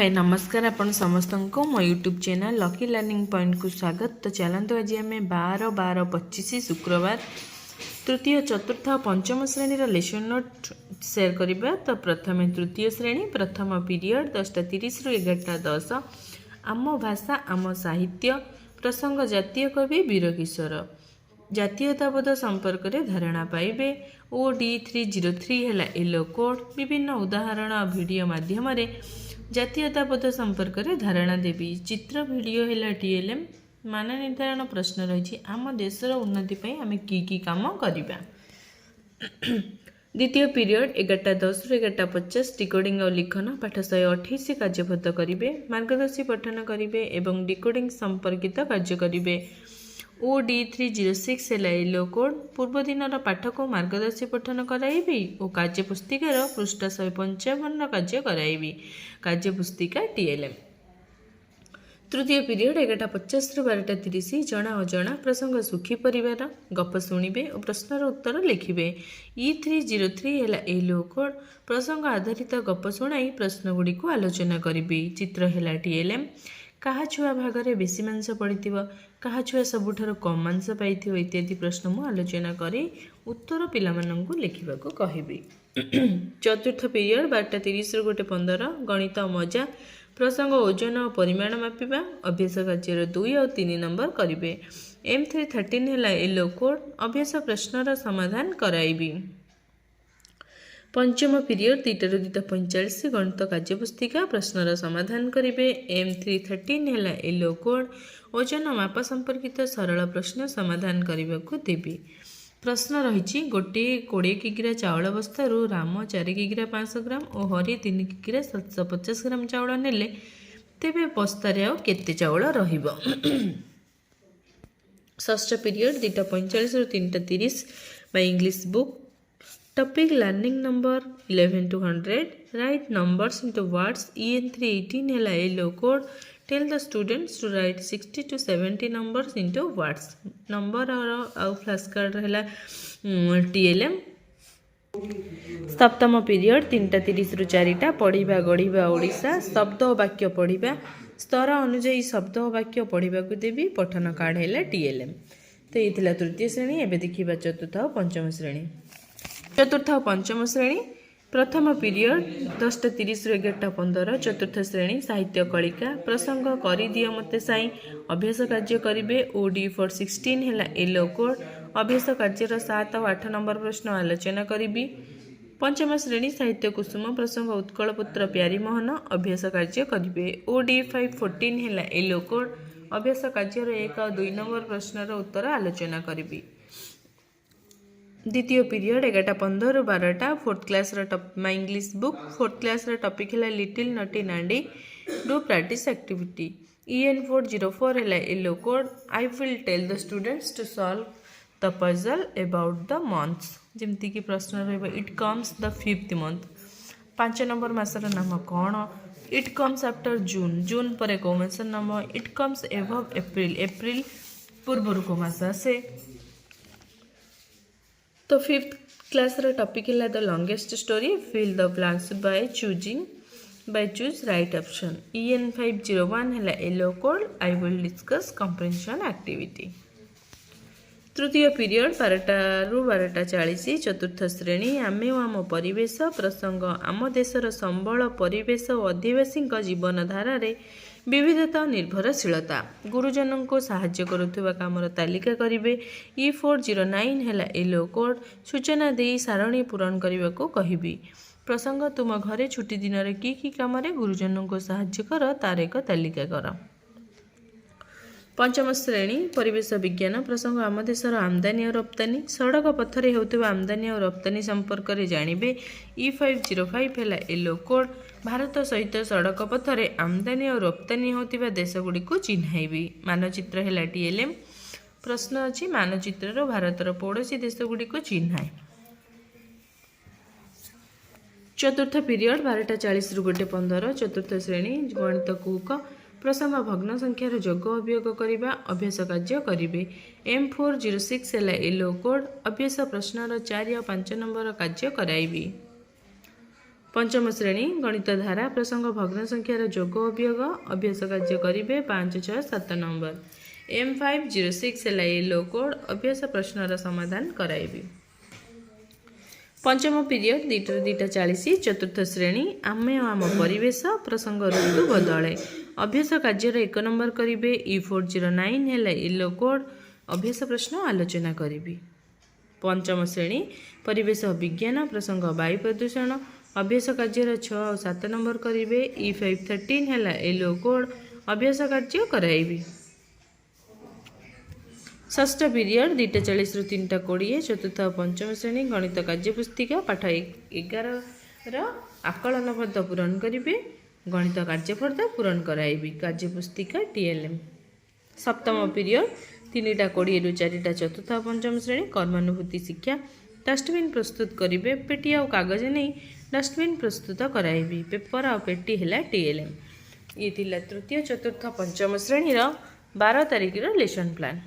हाय नमस्कार आपण समस्त को मो YouTube channel lucky learning point को स्वागत। तो चलते आज आम 12/12/25 शुक्रवार तृतीय चतुर्थ और पंचम श्रेणी लेसन नोट शेयर करवा। तो प्रथम तृतीय श्रेणी प्रथम पीरियड 10:30 रु 11:10 आम भाषा आम साहित्य प्रसंग जातीय कवि वीरकिशोर जातीयताबोध संपर्क में धारणा पाइबे। OD303 है येलो कोड विभिन्न उदाहरण और वीडियो माध्यम जातीयताबोध संपर्क में धारणा देवी। चित्र वीडियो है TLM मान निर्धारण प्रश्न रही आम देशर उन्नति आम की काम करवा। द्वितीय पीरियड 11:10 रु 11:50 डिकोडिंग और लिखन पाठ 128 कार्यबद्ध करेंगे। मार्गदर्शी पठन करेंगे एवं डिकोडिंग संपर्कित कार्य करेंगे। OD306 है येलो कोड पूर्व दिन पाठ को मार्गदर्शी पठन कराइबी और कार्यपुस्तिकार पृष्ठ 155 कार्य कराइबी। कार्यपुस्तिका TLM। तृतीय पीरियड 11:50 रु 12:30 जना अजना प्रसंग सुखी परिवार गप शुणिबे और प्रश्नर उत्तर लिखिबे। E303 है येलो कोड प्रसंग आधारित गप शुणाई प्रश्न गुड़ी को आलोचना करिबे। चित्र है TLM कहा छुआ भागरे बेसी मांस पड़ी कहा छुआ सबुठार कम मांस पाई इत्यादि प्रश्न मु आलोचना करी उत्तर पिलामानंकु लिखिबाकु कहिबी। चतुर्थ पीरियड 12:30 रु 1:15 गणित मजा प्रसंग ओजन और परिमाण मापिबा अभ्यास कार्य 2 और 3 नंबर करिवे। M313 है येलो कोड अभ्यास प्रश्नर समाधान कराइबी। पंचम पीरियड 2 रु 2:45 गणित कार्यपुस्तिका प्रश्नर समाधान करेंगे। M313 है येलो कोड ओजन माप संपर्कित सरल प्रश्न समाधान करने को देवी। प्रश्न रही गोटे 20 किग्रा चाउल बस्तारू राम 4 किग्रा 500 ग्राम और हरि 3 किग्रा 750 ग्राम चाउल नेले तेबे बस्तारे आउ केते चाउल रहिबो। षष्ठ पीरियड 2:45 रु 3:30 बाय English book topic learning number 11 to 100 write numbers into words. EN318 है yellow code tell the students to write 60 to 70 numbers into words. Number और फ्लैश कार्ड है TLM। सप्तम पीरियड 3:30 रु 4 पढ़ा गढ़ा ओडिशा शब्द और वाक्य पढ़ा स्तर अनुजाई शब्द और वाक्य पढ़ा को देवी। पठन कार्ड है TLM। तो ये तृतीय श्रेणी। एवं देखा चतुर्थ और पंचम श्रेणी। चतुर्थ और पंचम श्रेणी प्रथम पीरियड 10:30 रु 11:15 चतुर्थ श्रेणी साहित्य कलिका प्रसंग करी दियो मते साई अभ्यास कार्य करेंगे। OD416 है येलो कोड अभ्यास कार्यर 7 और 8 नंबर प्रश्न आलोचना करी। पंचम श्रेणी साहित्य कुसुम प्रसंग उत्कलपुत्र प्यारीमोहन अभ्यास कार्य करेंगे। OD514 है येलो कोड अभ्यास कार्यर 1 और 2 नंबर प्रश्नर उत्तर आलोचना करी। द्वितीय पीरियड 11:15 रु 12 fourth class my English book fourth class topic है लिटिल नटी नांडी डू प्रैक्टिस एक्टिविटी। EN404 है yellow code I will tell the students to solve the puzzle about the months जमती कि प्रश्न रही it comes the 5th month 5 number मासर नाम कौन। It comes after June June पर को मासर नाम। It comes above April April पूर्वर को मास आसे। तो 5th क्लास टॉपिक है the longest story fill the blanks by choose right option. EN501 है yellow code I will discuss comprehension activity. तृतीय पीरियड 12 रु 12:40 चतुर्थ श्रेणी आमे आम परिवेश प्रसंग आम देशर संबल परिवेश और अधिवासी जीवन धारा रे विविधता और निर्भरशीलता गुरुजन को साहाय्य करुवा कामर तालिका करेंगे। E409 है येलो कोड सूचना दे सारणी पूरण करने को कहबी। प्रसंग तुम घरे छुट्टी दिन में कि कम गुरुजन को साहाय्य कर तार एक तालिका कर। पंचम श्रेणी परिवेश विज्ञान प्रसंग आम देशर आमदानी और रप्तानी सड़क पथर होता आमदानी और रप्तानी संपर्क में जानवे। E505 है येलो कोड भारत सहित सड़क पथर आमदानी और रप्तानी होता देशगुड़ी को चिन्हैबी। मानचित्र है TLM। प्रश्न अच्छी मानचित्र भारतर पड़ोशी देशगुड़ी को चिन्हाए। चतुर्थ पीरियड 12:40 रु 1:15 चतुर्थ श्रेणी गणित कुक प्रसंग भग्न संख्यार जोग अभियोग करने अभ्यास कार्य करेंगे। M406 है येलो कोड अभ्यास प्रश्नर 4 और 5 नंबर कार्य कराइबी। पंचम श्रेणी गणित धारा प्रसंग भग्न संख्यार जोग अभियोग अभ्यास कार्य करेंगे 5, 6, 7 नंबर। M506 है येलो कोड अभ्यास प्रश्नर समाधान कराइबी। पंचम पीरियड 2:40 चतुर्थ श्रेणी आमे आम परिवेश प्रसंग ऋतु बदले अभ्यास कार्यर 1 नंबर करेंगे। E409 है येलो कोड अभ्यास प्रश्न आलोचना करी। पंचम श्रेणी परिवेश विज्ञान प्रसंग वायु प्रदूषण अभ्यास कार्यर 6 और 7 नंबर करेंगे। E513 है येलो कोड अभ्यास कार्य कराइबी। षष्ठ पीरियड 2:40 ରୁ 3:20 चतुर्थ और पंचम श्रेणी गणित कार्य पुस्तिका पाठ 11 आकलन फर्द पूरण करेंगे। गणित कार्य फर्द पूरण कराइबी कार्य पुस्तिका TLM। सप्तम पीरियड 3:20 ରୁ 4 चतुर्थ और पंचम श्रेणी कर्मानुभूति शिक्षा डस्टबिन प्रस्तुत करेंगे। पेटी और कागज नहीं डस्टबिन प्रस्तुत कराइबी पेपर और पेटी है TLM। ये तृतीय चतुर्थ पंचम श्रेणी 12 तारिख लेसन प्लान।